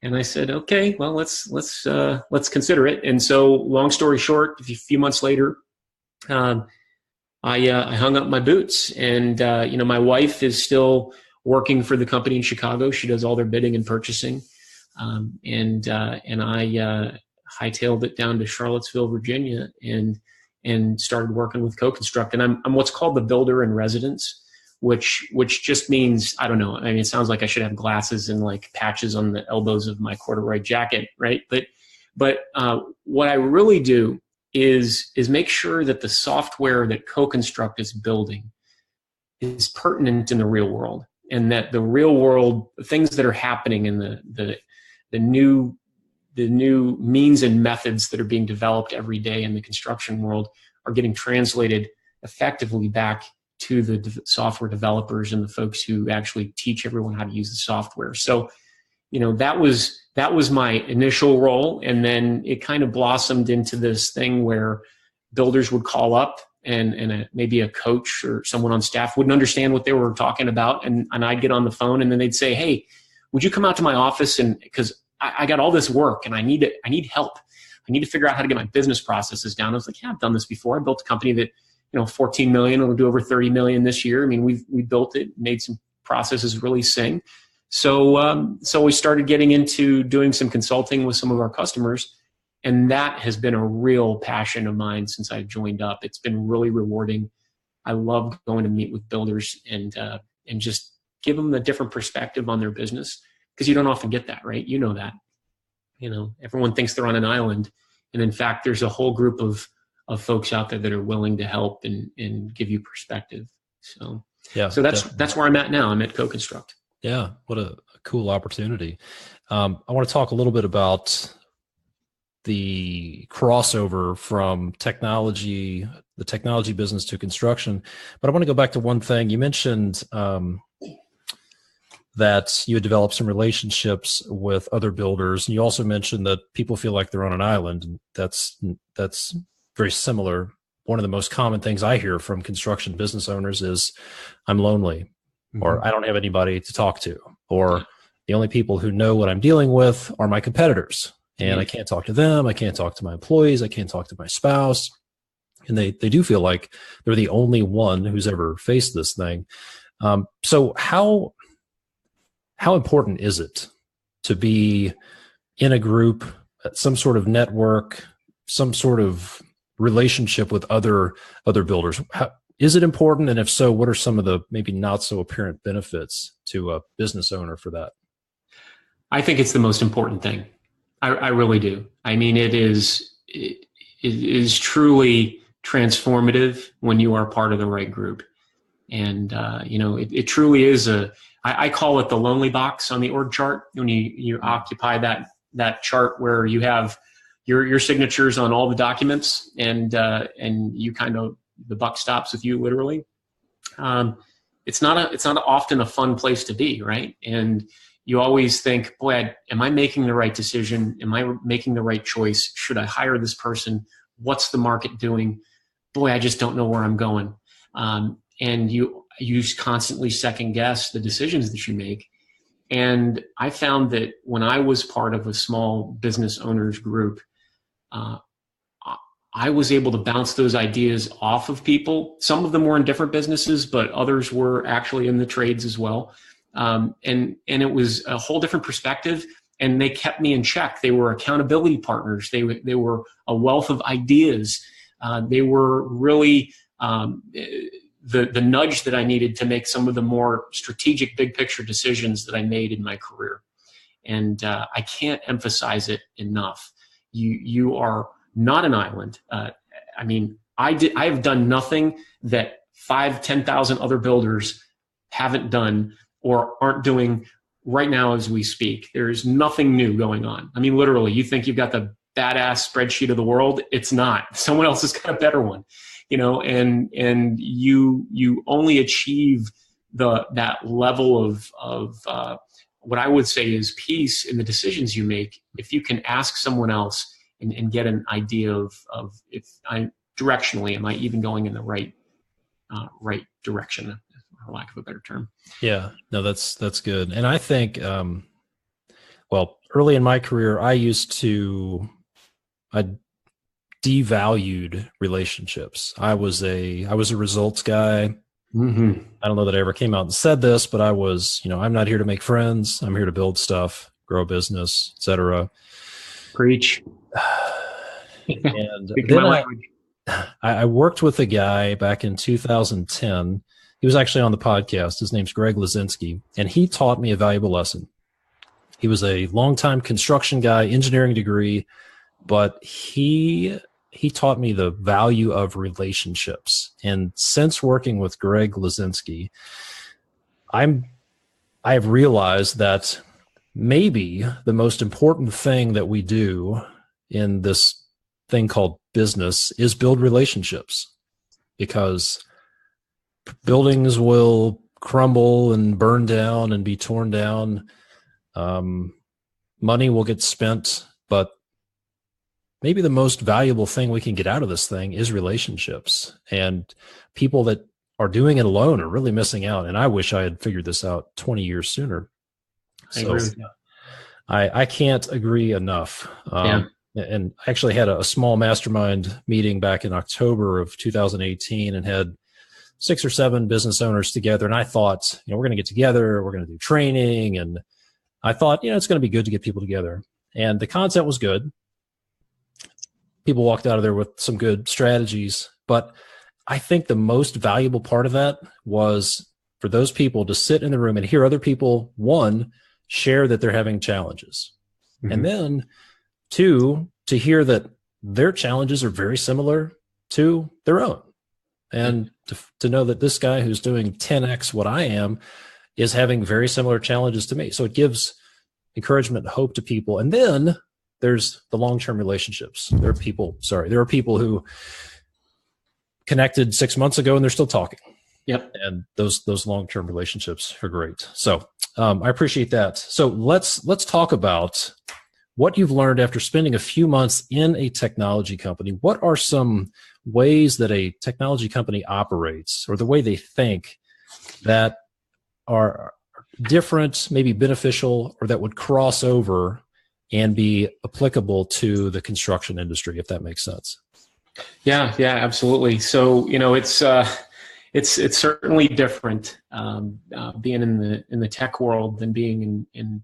And I said, okay, well, let's consider it. And so, long story short, a few months later, I hung up my boots. And my wife is still working for the company in Chicago. She does all their bidding and purchasing. And I hightailed it down to Charlottesville, Virginia, and started working with CoConstruct. And I'm what's called the builder in residence, which just means, I don't know. I mean, it sounds like I should have glasses and like patches on the elbows of my corduroy jacket, right? But what I really do is make sure that the software that CoConstruct is building is pertinent in the real world, and that the real world things that are happening in the new means and methods that are being developed every day in the construction world are getting translated effectively back to the software developers and the folks who actually teach everyone how to use the software. So, that was my initial role. And then it kind of blossomed into this thing where builders would call up and maybe a coach or someone on staff wouldn't understand what they were talking about. And I'd get on the phone and then they'd say, hey, would you come out to my office? And because I got all this work and I need help. I need to figure out how to get my business processes down. I was like, yeah, I've done this before. I built a company that, 14 million, it'll do over 30 million this year. I mean, we built it, made some processes really sing. So we started getting into doing some consulting with some of our customers. And that has been a real passion of mine since I joined up. It's been really rewarding. I love going to meet with builders and just give them a different perspective on their business, because you don't often get that, right? You know that. Everyone thinks they're on an island, and in fact, there's a whole group of folks out there that are willing to help and give you perspective. So that's where I'm at now. I'm at CoConstruct. Yeah, what a cool opportunity. I want to talk a little bit about the crossover from the technology business to construction, but I want to go back to one thing. You mentioned that you had developed some relationships with other builders, and you also mentioned that people feel like they're on an island. And that's very similar. One of the most common things I hear from construction business owners is, I'm lonely, or I don't have anybody to talk to, or the only people who know what I'm dealing with are my competitors, and I can't talk to them. I can't talk to my employees. I can't talk to my spouse. And they do feel like they're the only one who's ever faced this thing. So how important is it to be in a group, some sort of network, some sort of relationship with other builders? Is it important? And if so, what are some of the maybe not so apparent benefits to a business owner for that? I think it's the most important thing. I really do. I mean, it is truly transformative when you are part of the right group. And, it truly is I call it the lonely box on the org chart. When you occupy that chart where you have your signatures on all the documents, and you kind of, the buck stops with you, literally. It's not often a fun place to be, right? And you always think, boy, am I making the right decision? Am I making the right choice? Should I hire this person? What's the market doing? Boy, I just don't know where I'm going. And you constantly second guess the decisions that you make. And I found that when I was part of a small business owners group, I was able to bounce those ideas off of people. Some of them were in different businesses, but others were actually in the trades as well. And it was a whole different perspective, and they kept me in check. They were accountability partners. They were a wealth of ideas. They were really the nudge that I needed to make some of the more strategic, big picture decisions that I made in my career. And I can't emphasize it enough. You are not an island. I mean, I have done nothing that 10,000 other builders haven't done or aren't doing right now as we speak. There's nothing new going on. I mean, literally, you think you've got the badass spreadsheet of the world. It's not. Someone else has got a better one, and you only achieve that level of what I would say is peace in the decisions you make if you can ask someone else and get an idea of if I directionally, am I even going in the right direction, for lack of a better term. Yeah, no, that's good. And I think, early in my career, I devalued relationships. I was a results guy. Mm-hmm. I don't know that I ever came out and said this, but I was, I'm not here to make friends. I'm here to build stuff, grow a business, etc. Preach. And then I worked with a guy back in 2010. He was actually on the podcast. His name's Greg Lazinski, and he taught me a valuable lesson. He was a longtime construction guy, engineering degree, but he taught me the value of relationships. And since working with Greg Lazinski, I have realized that maybe the most important thing that we do in this thing called business is build relationships, because buildings will crumble and burn down and be torn down. Money will get spent, but maybe the most valuable thing we can get out of this thing is relationships. And people that are doing it alone are really missing out. And I wish I had figured this out 20 years sooner. I agree with you. I can't agree enough. And I actually had a small mastermind meeting back in October of 2018 and had 6 or 7 business owners together. And I thought, we're going to get together, we're going to do training. And I thought, it's going to be good to get people together. And the content was good. People walked out of there with some good strategies. But I think the most valuable part of that was for those people to sit in the room and hear other people, one, share that they're having challenges. Mm-hmm. And then two, to hear that their challenges are very similar to their own. And to know that this guy who's doing 10x what I am is having very similar challenges to me. So it gives encouragement and hope to people. And then there's the long-term relationships. There are people who connected 6 months ago and they're still talking. Yep. And those long-term relationships are great. So I appreciate that. So let's talk about what you've learned after spending a few months in a technology company. What are some ways that a technology company operates, or the way they think, that are different, maybe beneficial, or that would cross over and be applicable to the construction industry, if that makes sense? Yeah, absolutely. So, it's certainly different being in the tech world than being in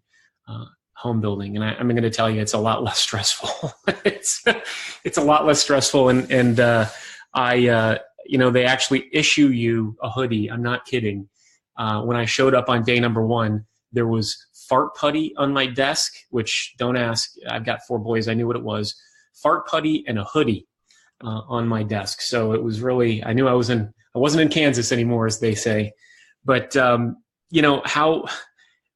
home building, and I'm going to tell you, it's a lot less stressful. it's a lot less stressful, and they actually issue you a hoodie. I'm not kidding. When I showed up on day number one, there was fart putty on my desk, which, don't ask, I've got 4 boys, I knew what it was. Fart putty and a hoodie on my desk. So it was really, I knew I wasn't in Kansas anymore, as they say. But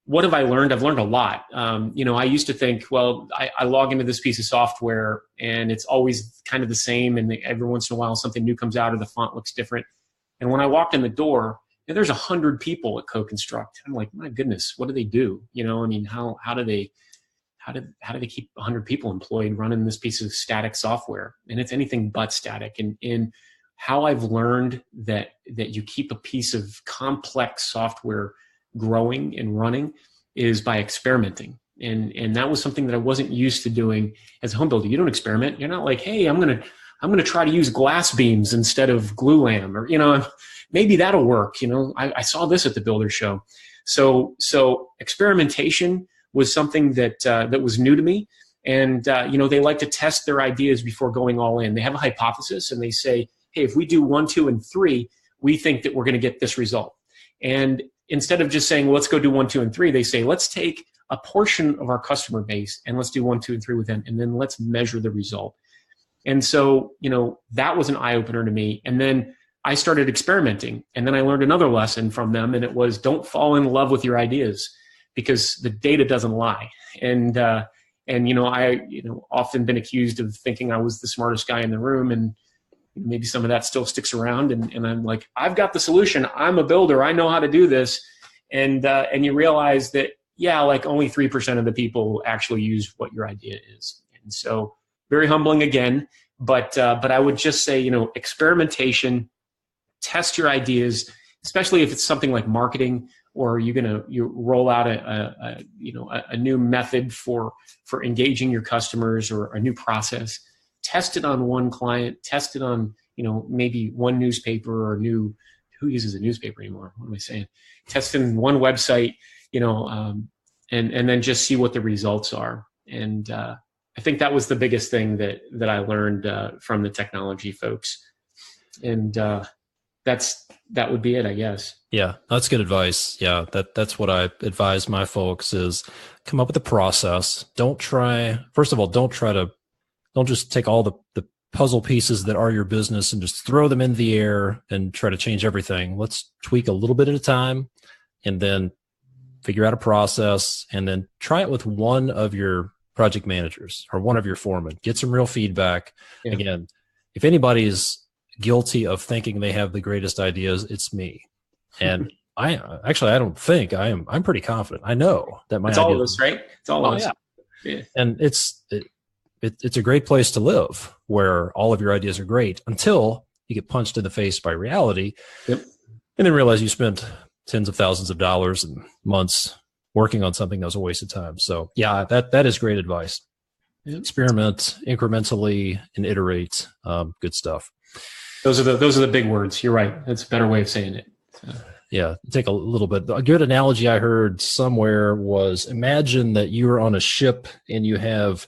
what have I learned? I've learned a lot. I used to think, well, I log into this piece of software and it's always kind of the same, and every once in a while something new comes out or the font looks different. And when I walked in the door, there's 100 people at CoConstruct. I'm like, my goodness, what do they do? How do they keep 100 people employed running this piece of static software? And it's anything but static. And how I've learned that you keep a piece of complex software growing and running is by experimenting. And that was something that I wasn't used to doing as a home builder. You don't experiment. You're not like, hey, I'm gonna try to use glass beams instead of glulam, or maybe that'll work. I saw this at the builder show. So experimentation was something that was new to me. And they like to test their ideas before going all in. They have a hypothesis and they say, hey, if we do 1, 2, and 3, we think that we're going to get this result. And instead of just saying, well, let's go do 1, 2, and 3, they say, let's take a portion of our customer base and let's do 1, 2, and 3 with them, and then let's measure the result. And so, that was an eye-opener to me. And then I started experimenting, and then I learned another lesson from them, and it was, don't fall in love with your ideas, because the data doesn't lie. And I often been accused of thinking I was the smartest guy in the room, and maybe some of that still sticks around. And I'm like, I've got the solution. I'm a builder. I know how to do this. And you realize that, like only 3% of the people actually use what your idea is. And so very humbling again, but I would just say, experimentation, test your ideas, especially if it's something like marketing, or you roll out a new method for engaging your customers, or a new process. Test it on one client, test it on, maybe one newspaper, or who uses a newspaper anymore? What am I saying? Test it in one website, and then just see what the results are. And I think that was the biggest thing that I learned from the technology folks. And that would be it, I guess. Yeah, that's good advice. Yeah, that's what I advise my folks, is come up with a process. Don't just take all the puzzle pieces that are your business and just throw them in the air and try to change everything. Let's tweak a little bit at a time, and then figure out a process, and then try it with one of your project managers or one of your foremen. Get some real feedback. Yeah. Again, if anybody's guilty of thinking they have the greatest ideas, it's me. And I don't think I am. I'm pretty confident. I know that my ideas. It's all of us, right? It's all of us. Yeah. And it's a great place to live, where all of your ideas are great until you get punched in the face by reality. Yep. And then realize you spent tens of thousands of dollars and months working on something that was a waste of time. So yeah, that is great advice. Yep. Experiment incrementally and iterate. Good stuff. Those are the big words. You're right. That's a better way of saying it. So. Yeah, take a little bit. A good analogy I heard somewhere was, imagine that you're on a ship and you have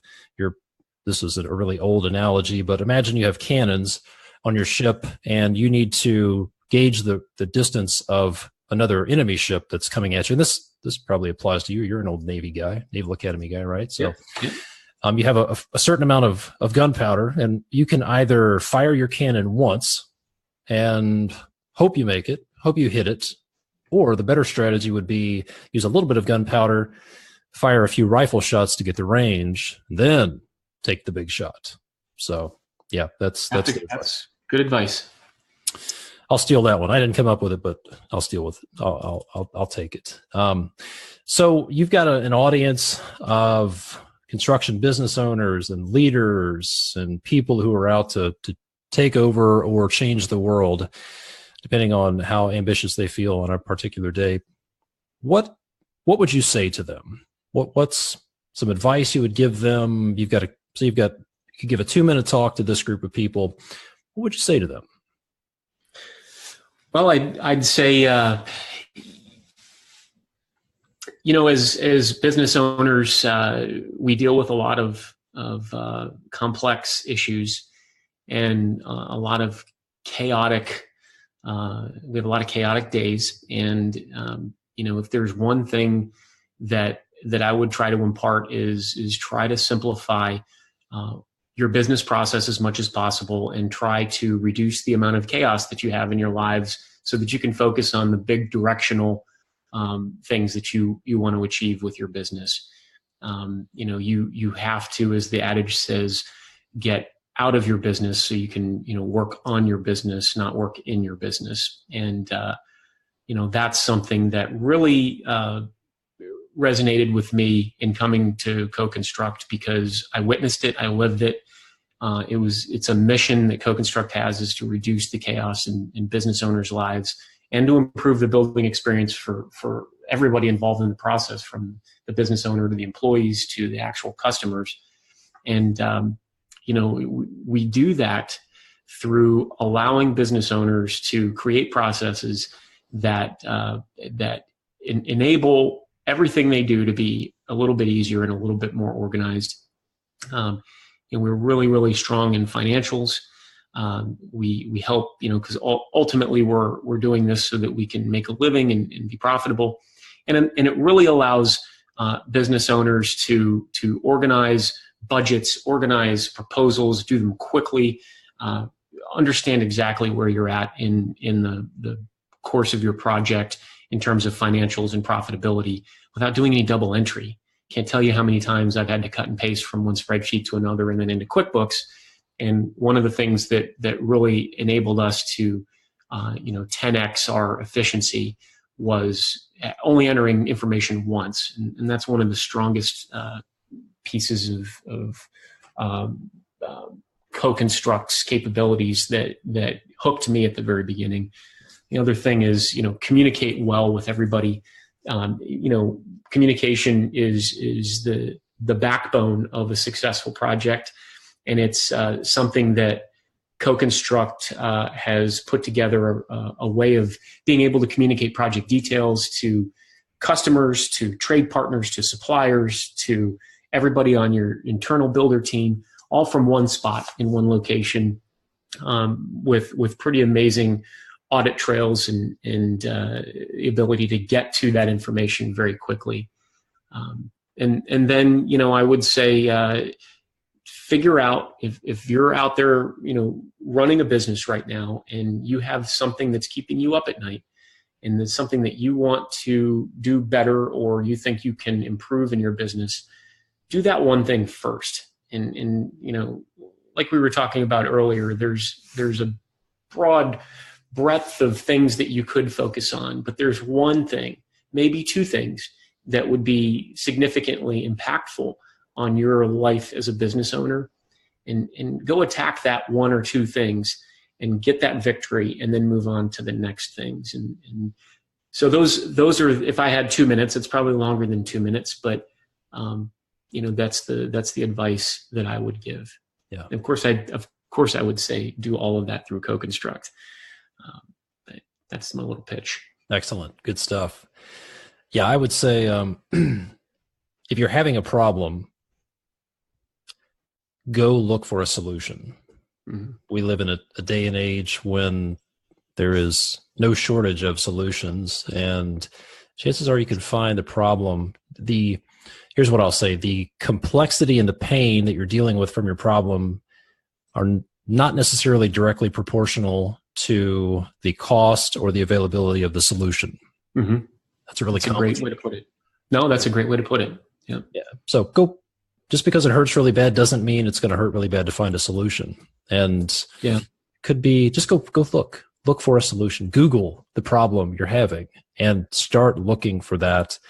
this is a really old analogy, but imagine you have cannons on your ship and you need to gauge the distance of another enemy ship that's coming at you. And this probably applies to you. You're an old Navy guy, Naval Academy guy, right? So yeah. you have a certain amount of gunpowder, and you can either fire your cannon once and hope you make it, hope you hit it, or the better strategy would be use a little bit of gunpowder, fire a few rifle shots to get the range, then take the big shot. So yeah, that's good advice. I'll steal that one. I didn't come up with it, but I'll steal with it. I'll take it. So you've got an audience of construction business owners and leaders and people who are out to take over or change the world, depending on how ambitious they feel on a particular day. What would you say to them? What's some advice you would give them? You could give a 2-minute talk to this group of people. What would you say to them? Well, I'd say, as business owners, we deal with a lot of complex issues and a lot of chaotic. We have a lot of chaotic days, and if there's one thing that I would try to impart is try to simplify your business process as much as possible and try to reduce the amount of chaos that you have in your lives so that you can focus on the big directional things that you want to achieve with your business. You have to, as the adage says, get out of your business so you can, work on your business, not work in your business. And, that's something that really resonated with me in coming to CoConstruct because I witnessed it, I lived it. It's a mission that CoConstruct has, is to reduce the chaos in business owners' lives and to improve the building experience for everybody involved in the process, from the business owner to the employees to the actual customers. And, we do that through allowing business owners to create processes that enable everything they do to be a little bit easier and a little bit more organized. And we're really, really strong in financials. We help, because ultimately we're doing this so that we can make a living and be profitable. And it really allows business owners to organize budgets, organize proposals, do them quickly, understand exactly where you're at in the course of your project in terms of financials and profitability without doing any double entry. Can't tell you how many times I've had to cut and paste from one spreadsheet to another and then into QuickBooks. And one of the things that really enabled us to 10x our efficiency was only entering information once. And that's one of the strongest pieces of CoConstruct's capabilities that hooked me at the very beginning. The other thing is, communicate well with everybody. Communication is the backbone of a successful project. And it's something that CoConstruct has put together a way of being able to communicate project details to customers, to trade partners, to suppliers, to everybody on your internal builder team, all from one spot in one location, with pretty amazing audit trails and the ability to get to that information very quickly. And then, I would say, figure out if you're out there, running a business right now and you have something that's keeping you up at night and there's something that you want to do better or you think you can improve in your business, do that one thing first. And like we were talking about earlier, there's a broad breadth of things that you could focus on, but there's one thing, maybe two things, that would be significantly impactful on your life as a business owner, and go attack that one or two things and get that victory and then move on to the next things. And so those are, if I had 2 minutes, it's probably longer than 2 minutes, but that's the advice that I would give. Yeah. And of course I would say do all of that through CoConstruct. But that's my little pitch. Excellent. Good stuff. Yeah, I would say if you're having a problem, go look for a solution. Mm-hmm. We live in a day and age when there is no shortage of solutions, and chances are you can find the problem. Here's what I'll say: the complexity and the pain that you're dealing with from your problem are not necessarily directly proportional to the cost or the availability of the solution. Mm-hmm. That's a really great way to put it. No, that's a great way to put it. Yeah. Yeah. So just because it hurts really bad doesn't mean it's going to hurt really bad to find a solution. And could be just go look for a solution. Google the problem you're having and start looking for that.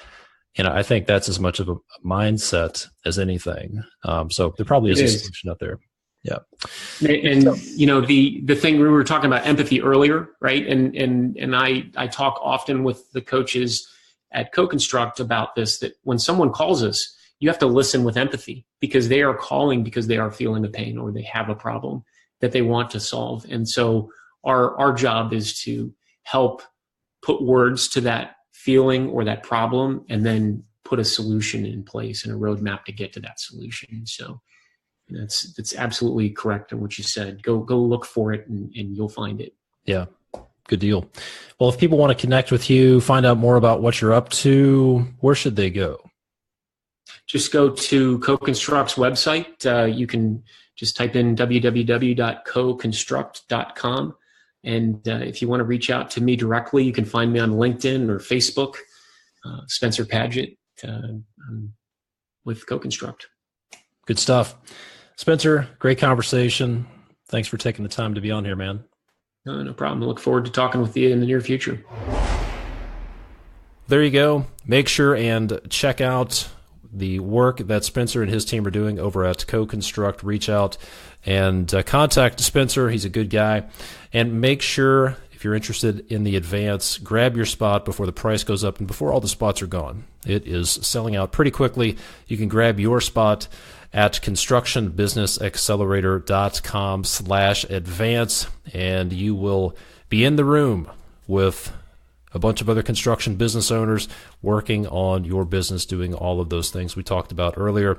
And I think that's as much of a mindset as anything. So there probably is a solution out there. Yeah. And the thing we were talking about empathy earlier, right? And I talk often with the coaches at CoConstruct about this, that when someone calls us, you have to listen with empathy, because they are calling because they are feeling the pain or they have a problem that they want to solve. And so our job is to help put words to that feeling or that problem, and then put a solution in place and a roadmap to get to that solution. So that's absolutely correct in what you said. Go look for it, and you'll find it. Yeah. Good deal. Well, if people want to connect with you, find out more about what you're up to, where should they go? Just go to CoConstruct's website. You can just type in www.coconstruct.com. And if you want to reach out to me directly, you can find me on LinkedIn or Facebook, Spencer Padgett, with CoConstruct. Good stuff. Spencer, great conversation. Thanks for taking the time to be on here, man. No problem. I look forward to talking with you in the near future. There you go. Make sure and check out the work that Spencer and his team are doing over at CoConstruct. Reach out and contact Spencer. He's a good guy. And make sure, if you're interested in the advance, grab your spot before the price goes up and before all the spots are gone. It is selling out pretty quickly. You can grab your spot at constructionbusinessaccelerator.com/advance, and you will be in the room with a bunch of other construction business owners working on your business, doing all of those things we talked about earlier.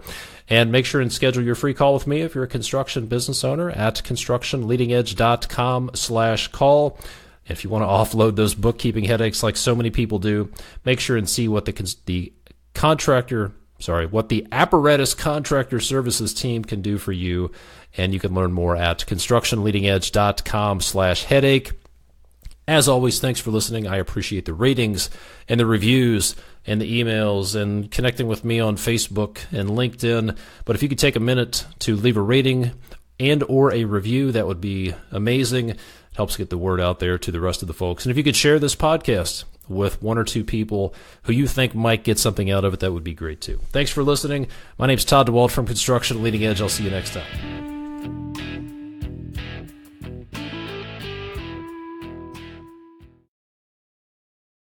And make sure and schedule your free call with me if you're a construction business owner at constructionleadingedge.com/call. If you want to offload those bookkeeping headaches like so many people do, make sure and see what the apparatus contractor services team can do for you. And you can learn more at constructionleadingedge.com/headache. As always, thanks for listening. I appreciate the ratings and the reviews and the emails and connecting with me on Facebook and LinkedIn. But if you could take a minute to leave a rating and or a review, that would be amazing. It helps get the word out there to the rest of the folks. And if you could share this podcast with one or two people who you think might get something out of it, that would be great too. Thanks for listening. My name's Todd DeWalt from Construction Leading Edge. I'll see you next time.